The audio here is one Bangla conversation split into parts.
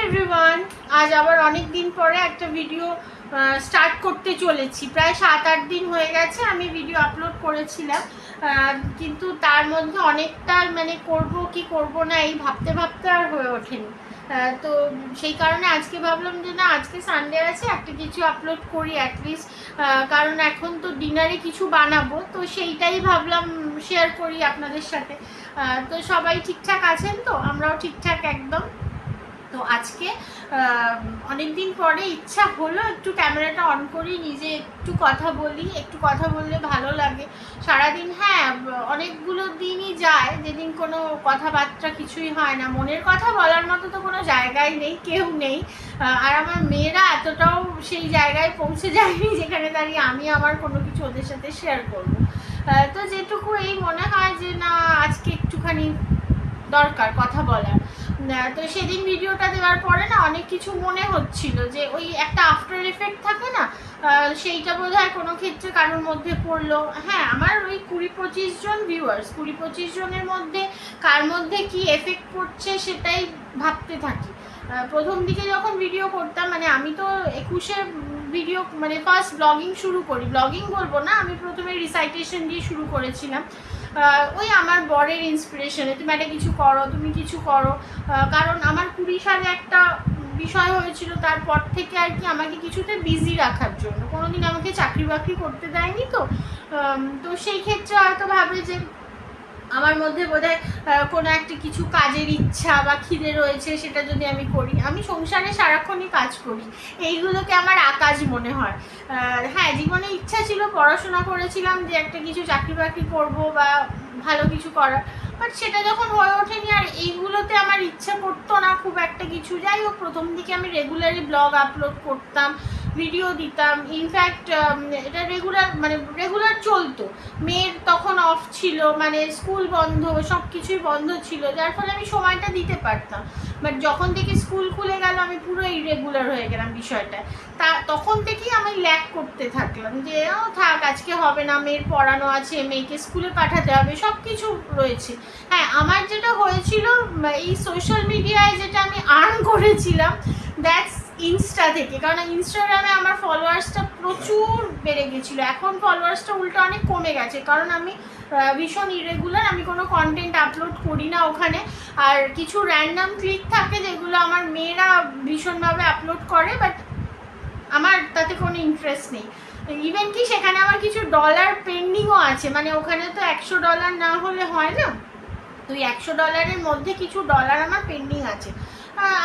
এভরিওয়ান, আজ আবার অনেক দিন পরে একটা ভিডিও স্টার্ট করতে চলেছি। প্রায় 7-8 দিন হয়ে গেছে আমি ভিডিও আপলোড করেছিলাম, কিন্তু তার মধ্যে অনেকটা করব কি করব না এই ভাবতে ভাবতে আর হয়ে ওঠেনি। তো সেই কারণে আজকে ভাবলাম যে না, আজকে সানডে আছে, একটা কিছু আপলোড করি অ্যাটলিস্ট, কারণ এখন তো ডিনারে কিছু বানাবো, তো সেইটাই ভাবলাম শেয়ার করি আপনাদের সাথে। তো সবাই ঠিকঠাক আছেন তো? আমরাও ঠিকঠাক একদম। তো আজকে অনেক দিন পরে ইচ্ছা হলো একটু ক্যামেরাটা অন করি, নিজে একটু কথা বলি। একটু কথা বললে ভালো লাগে। সারাদিন অনেকগুলো দিনই যায় যেদিন কোনো কথাবার্তা কিছুই হয় না, মনের কথা বলার মতো তো কোনো জায়গায় নেই, কেউ নেই। আর আমার মেয়েরা এতটাও সেই জায়গায় পৌঁছে যায়নি যেখানে দাঁড়িয়ে আমি আমার কোনো কিছু ওদের সাথে শেয়ার করবো। তো যেটুকু এই মনে হয় যে না, আজকে একটুখানি দরকার কথা বলার। তো সেদিন ভিডিওটা দেওয়ার পরে না অনেক কিছু মনে হচ্ছিল যে ওই একটা আফটার এফেক্ট থাকে না, সেইটা বোধহয় কোনো ক্ষেত্রে কারোর মধ্যে পড়লো। হ্যাঁ, আমার ওই 20-25 জন ভিউয়ার্স, 20-25 জনের মধ্যে কার মধ্যে কি এফেক্ট পড়ছে সেটাই ভাবতে থাকি। প্রথম দিকে যখন ভিডিও করতাম, আমি তো 21-এ ভিডিও ফার্স্ট ব্লগিং শুরু করি, ব্লগিং বলবো না, আমি প্রথমে রিসাইটেশন দিয়ে শুরু করেছিলাম। ওই আমার বরের ইন্সপিরেশনে, তুমি একটা কিছু করো, তুমি কিছু করো। কারণ আমার 20 সালে একটা বিষয় হয়েছিল, তারপর থেকে আর কি আমাকে কিছুতে বিজি রাখার জন্য, কোনোদিন আমাকে চাকরি বাকরি করতে দেয়নি। তো সেই ক্ষেত্রে হয়তো ভাবে যে আমার মধ্যে বোধহয় কোনো একটা কিছু কাজের ইচ্ছা বা খিদে রয়েছে, সেটা যদি আমি করি। আমি সংসারে সারাক্ষণই কাজ করি, এইগুলোকে আমার আকাজ মনে হয়। হ্যাঁ, জীবনে ইচ্ছা ছিল, পড়াশোনা করেছিলাম যে একটা কিছু চাকরি বাকরি করবো বা ভালো কিছু করার, বাট সেটা যখন হয়ে ওঠেনি। আর এইগুলোতে আমার ইচ্ছা করতো না খুব একটা কিছু। যাই হোক, প্রথম দিকে আমি রেগুলারই ব্লগ আপলোড করতাম, ভিডিও দিতাম। ইনফ্যাক্ট এটা রেগুলার চলতো। মেয়ের তখন অফ ছিল, স্কুল বন্ধ, সব কিছুই বন্ধ ছিল, যার ফলে আমি সময়টা দিতে পারতাম। বাট যখন থেকে স্কুল খুলে গেল, আমি পুরো ইরেগুলার হয়ে গেলাম বিষয়টায়। তখন থেকেই আমি ল্যাক করতে থাকলাম যে থাক, আজকে হবে না, মেয়ের পড়ানো আছে, মেয়েকে স্কুলে পাঠাতে হবে, সব কিছু রয়েছে। হ্যাঁ, আমার যেটা হয়েছিল, এই সোশ্যাল মিডিয়ায় যেটা আমি আর্ন করেছিলাম, দ্যাটস ইনস্টা থেকে। কারণ ইনস্টাগ্রামে আমার ফলোয়ার্সটা প্রচুর বেড়ে গেছিলো, এখন ফলোয়ার্সটা উল্টো অনেক কমে গেছে, কারণ আমি ভীষণ ইরেগুলার, আমি কোনো কন্টেন্ট আপলোড করি না ওখানে। আর কিছু র্যান্ডাম ক্লিক থাকে যেগুলো আমার মেয়েরা ভীষণভাবে আপলোড করে, বাট আমার তাতে কোনো ইন্টারেস্ট নেই। ইভেন কি সেখানে আমার কিছু ডলার পেন্ডিংও আছে, ওখানে তো $100 না হলে হয় না। তো $100 মধ্যে কিছু ডলার আমার পেন্ডিং আছে।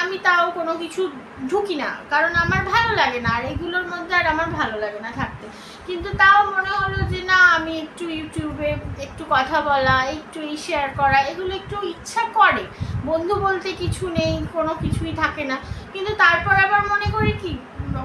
আমি তাও কোনো কিছু ঢুকি না, কারণ আমার ভালো লাগে না, আর এগুলোর মধ্যে আর আমার ভালো লাগে না থাকতে। কিন্তু তাও মনে হলো যে না, আমি একটু ইউটিউবে একটু কথা বলা, একটু শেয়ার করা, এগুলো একটু ইচ্ছা করে। বন্ধু বলতে কিছু নেই, কোনো কিছুই থাকে না। কিন্তু তারপর আবার মনে করি কি,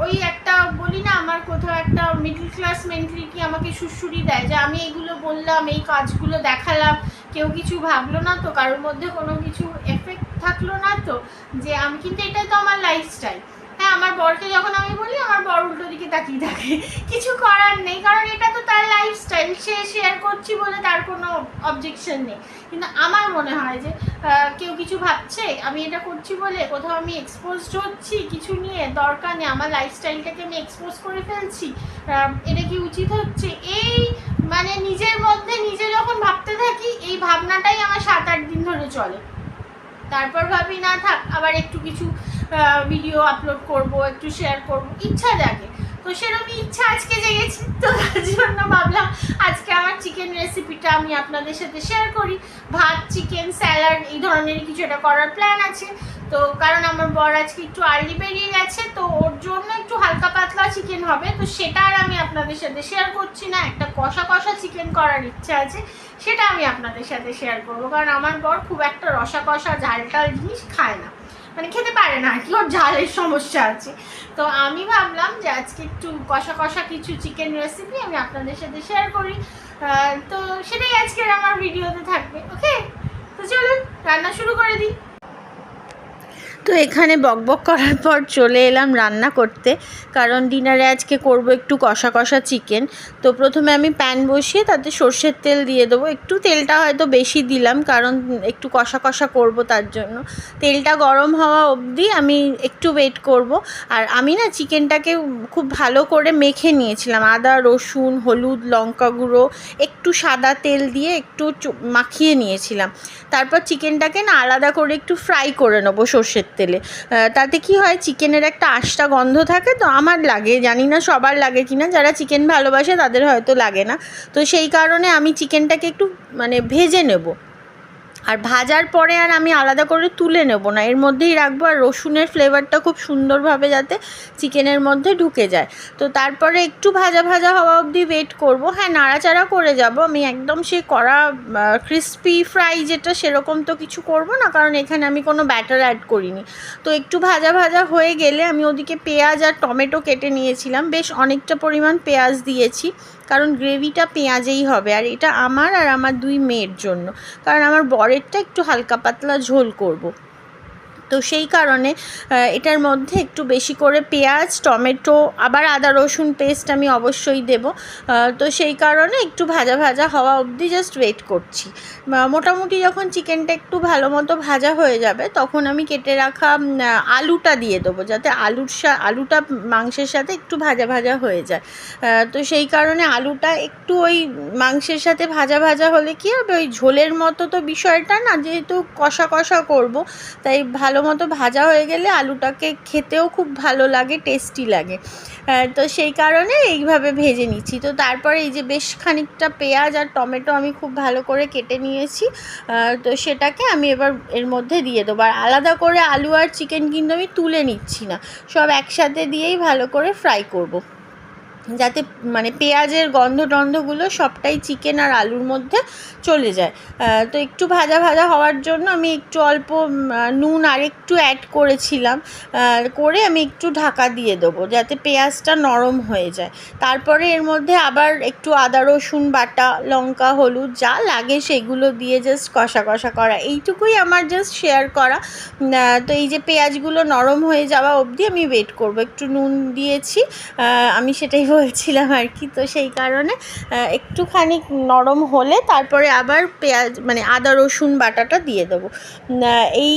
ওই একটা বলি না, আমার কোথাও একটা মিডল ক্লাস মেন্টালিটি আমাকে সুড়সুড়ি দেয় যে আমি এইগুলো বললাম, এই কাজগুলো দেখালাম, কেউ কিছু ভাবলো না তো, কারোর মধ্যে কোনো কিছু এফেক্ট থাকলো না তো, যে আমি, কিন্তু এটাই তো আমার লাইফস্টাইল। হ্যাঁ, আমার বরকে যখন আমি বলি, আমার বর উল্টো দিকে তাকিয়ে থাকে, কিছু করার নেই, কারণ এটা তো তার লাইফস্টাইল, সে শেয়ার করছি বলে তার কোনো অবজেকশন নেই। কিন্তু আমার মনে হয় যে কেউ কিছু ভাবছে, আমি এটা করছি বলে কোথাও আমি এক্সপোজড হচ্ছি কিছু নিয়ে, দরকার নেই, আমার লাইফস্টাইলটাকে আমি এক্সপোজ করে ফেলছি, এটা কি উচিত হচ্ছে? এই নিজের মধ্যে নিজে যখন ভাবতে থাকি, এই ভাবনাটাই আমার 7-8 দিন ধরে চলে। তারপর ভাবি না থাক, আবার একটু কিছু ভিডিও আপলোড করব, একটু শেয়ার করব, ইচ্ছা জাগে। তো সেরকমই ইচ্ছা আজকে জেগেছে, তো তার জন্য ভাবলাম আজকে আমার চিকেন রেসিপিটা আমি আপনাদের সাথে শেয়ার করি। ভাত, চিকেন, স্যালাড, এই ধরনের কিছু একটা করার প্ল্যান আছে। তো কারণ আমার বর আজকে একটু আর্লি বেরিয়ে গেছে, তো ওর জন্য একটু হালকা পাতলা চিকেন হবে, তো সেটা আর আমি আপনাদের সাথে শেয়ার করছি না। একটা কষা কষা চিকেন করার ইচ্ছা আছে, সেটা আমি আপনাদের সাথে শেয়ার করবো। কারণ আমার বর খুব একটা রসা কষা ঝাল টাল জিনিস খায় না, খেতে পারে না আর কি, ওর ঝালের সমস্যা আছে। তো আমি ভাবলাম যে আজকে একটু কষা কষা কিছু চিকেন রেসিপি আমি আপনাদের সাথে শেয়ার করি। তো সেটাই আজকের আমার ভিডিওতে থাকবে। ওকে, তো চলুন রান্না শুরু করে দিই। তো এখানে বকবক করার পর চলে এলাম রান্না করতে, কারণ ডিনারে আজকে করব একটু কষা কষা চিকেন। তো প্রথমে আমি প্যান বসিয়ে তাতে সর্ষের তেল দিয়ে দেবো, একটু তেলটা হয়তো বেশি দিলাম কারণ একটু কষা কষা করব, তার জন্য তেলটা গরম হওয়া অবধি আমি একটু ওয়েট করব। আর আমি না চিকেনটাকে খুব ভালো করে মেখে নিয়েছিলাম, আদা রসুন হলুদ লঙ্কা গুঁড়ো একটু সাদা তেল দিয়ে একটু মাখিয়ে নিয়েছিলাম। তারপর চিকেনটাকে না আলাদা করে একটু ফ্রাই করে নেবো সর্ষের তেলে। তাতে কি হয়, চিকেনের একটা আঁশটা গন্ধ থাকে, তো আমার লাগে, জানি না সবার লাগে কিনা, যারা চিকেন ভালোবাসে তাদের হয়তো লাগে না। তো সেই কারণে আমি চিকেনটাকে একটু মানে ভেজে নেব, আর ভাজার পরে আর আমি আলাদা করে তুলে নেব না, এর মধ্যেই রাখবো। আর রসুনের ফ্লেভারটা খুব সুন্দরভাবে যাতে চিকেনের মধ্যে ঢুকে যায়। তো তারপরে একটু ভাজা ভাজা হওয়া অবধি ওয়েট করব। হ্যাঁ, নাড়াচাড়া করে যাব, আমি একদম সে কড়া ক্রিস্পি ফ্রাই যেটা সেরকম তো কিছু করব না, কারণ এখানে আমি কোনো ব্যাটার অ্যাড করিনি। তো একটু ভাজা ভাজা হয়ে গেলে আমি ওদিকে পেঁয়াজ আর টমেটো কেটে নিয়েছিলাম, বেশ অনেকটা পরিমাণ পেঁয়াজ দিয়েছি, কারণ গ্রেভিটা পেঁয়াজেই হবে। আর এটা আমার আর আমার 2 মেয়ের জন্য, কারণ আমার বরেরটা একটু হালকা পাতলা ঝোল করব। তো সেই কারণে এটার মধ্যে একটু বেশি করে পেঁয়াজ টমেটো আবার আদা রসুন পেস্ট আমি অবশ্যই দেব। তো সেই কারণে একটু ভাজা ভাজা হওয়া অবধি জাস্ট ওয়েট করছি। মোটামুটি যখন চিকেনটা একটু ভালো মতো ভাজা হয়ে যাবে তখন আমি কেটে রাখা আলুটা দিয়ে দেবো, যাতে আলুটা মাংসের সাথে একটু ভাজা ভাজা হয়ে যায়। তো সেই কারণে আলুটা একটু ওই মাংসের সাথে ভাজা ভাজা হলে কী হবে, ওই ঝোলের মতো তো বিষয়টা না, যেহেতু কষা কষা করব, তাই ভালো মতো ভাজা হয়ে গেলে আলুটাকে খেতেও খুব ভালো লাগে, টেস্টি লাগে। তো সেই কারণে এইভাবে ভেজে নিচ্ছি। তো তারপরে এই যে বেশ খানিকটা পেঁয়াজ আর টমেটো আমি খুব ভালো করে কেটে নিয়েছি, তো সেটাকে আমি এবার এর মধ্যে দিয়ে দেবো। আর আলাদা করে আলু আর চিকেন কিন্তু আমি তুলে নিচ্ছি না, সব একসাথে দিয়েই ভালো করে ফ্রাই করব, যাতে মানে পেঁয়াজের গন্ধগুলো সবটাই চিকেন আর আলুর মধ্যে চলে যায়। তো একটু ভাজা ভাজা হওয়ার জন্য আমি একটু অল্প নুন আর একটু অ্যাড করেছিলাম, করে আমি একটু ঢাকা দিয়ে দেবো যাতে পেঁয়াজটা নরম হয়ে যায়। তারপরে এর মধ্যে আবার একটু আদা রসুন বাটা লঙ্কা হলুদ যা লাগে সেগুলো দিয়ে জাস্ট কষা কষা করা, এইটুকুই আমার জাস্ট শেয়ার করা। তো এই যে পেঁয়াজগুলো নরম হয়ে যাওয়া অবধি আমি ওয়েট করব। একটু নুন দিয়েছি, আমি সেটাই বলছিলাম আর কি। তো সেই কারণে একটুখানি নরম হলে তারপরে আবার পেঁয়াজ মানে আদা রসুন বাটাটা দিয়ে দেবো। এই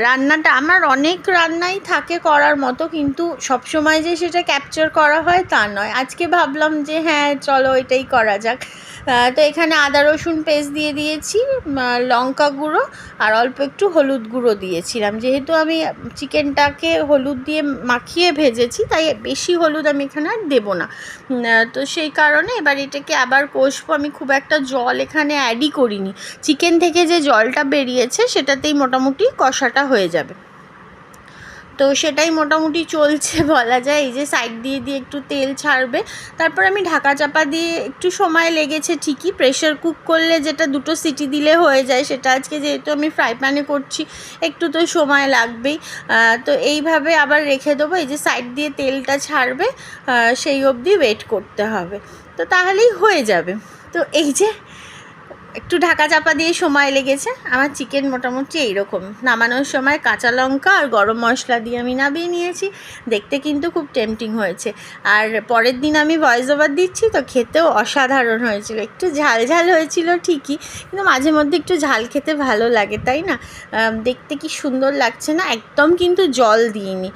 রান্নাটা আমার অনেক রান্নাই থাকে করার মতো, কিন্তু সবসময় যে সেটা ক্যাপচার করা হয় তা নয়। আজকে ভাবলাম যে হ্যাঁ চলো এটাই করা যাক। তো এখানে আদা রসুন পেস্ট দিয়ে দিয়েছি, লঙ্কা গুঁড়ো আর অল্প একটু হলুদ গুঁড়ো দিয়েছিলাম, যেহেতু আমি চিকেনটাকে হলুদ দিয়ে মাখিয়ে ভেজেছি তাই বেশি হলুদ আমি এখানে আর দেবো না। তো সেই কারণে এবার এটাকে আবার কষবো। আমি খুব একটা জল এখানে অ্যাডই করিনি, চিকেন থেকে যে জলটা বেরিয়েছে সেটাতেই মোটামুটি কষাটা হয়ে যাবে। তো সেটাই মোটামুটি চলছে বলা যায়। এই যে সাইড দিয়ে দিয়ে একটু তেল ছাড়বে, তারপর আমি ঢাকা চাপা দিয়ে একটু সময় লেগেছে ঠিকই, প্রেশার কুক করলে যেটা 2টো সিটি দিলে হয়ে যায়, সেটা আজকে যেহেতু আমি ফ্রাই প্যানে করছি একটু তো সময় লাগবেই। তো এইভাবে আবার রেখে দেবো, এই যে সাইড দিয়ে তেলটা ছাড়বে সেই অবধি ওয়েট করতে হবে, তো তাহলেই হয়ে যাবে। তো এই যে একটু ঢাকা চাপা দিয়ে সময় লেগেছে। আমার চিকেন মোটামুটি এইরকম, নামানোর সময় কাঁচা লঙ্কা আর গরম মশলা দিয়ে আমি নামিয়ে নিয়েছি। দেখতে কিন্তু খুব টেম্পটিং হয়েছে। আর পরের দিন আমি ভয়েস ওভার দিচ্ছি, তো খেতেও অসাধারণ হয়েছিল। একটু ঝাল ঝাল হয়েছিল ঠিকই, কিন্তু মাঝে মধ্যে একটু ঝাল খেতে ভালো লাগে, তাই না? দেখতে কি সুন্দর লাগছে না? একদম কিন্তু জল দিইনি।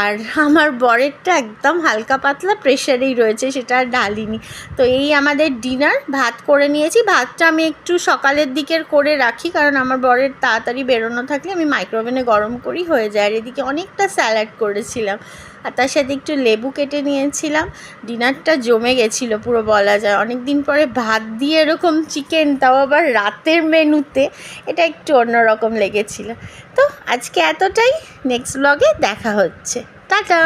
আর আমার বরেরটা একদম হালকা পাতলা প্রেশারেই রয়েছে, সেটা আর ঢালিনি। তো এই আমাদের ডিনার। ভাত করে নিয়েছি, ভাতটা আমি একটু সকালের দিকের করে রাখি, কারণ আমার বরের তাড়াতাড়ি বেরোনো থাকলে আমি মাইক্রোওভেনে গরম করি, হয়ে যায়। আর এদিকে অনেকটা স্যালাড করেছিলাম আর তার সাথে একটু লেবু কেটে নিয়েছিলাম। ডিনারটা জমে গেছিলো পুরো বলা যায়। অনেক দিন পরে ভাত দিয়ে এরকম চিকেন, তাও আবার রাতের মেনুতে, এটা একটু অন্যরকম লেগেছিলো। তো আজকে এতটাই, নেক্সট ব্লগে দেখা হচ্ছে, টাটা।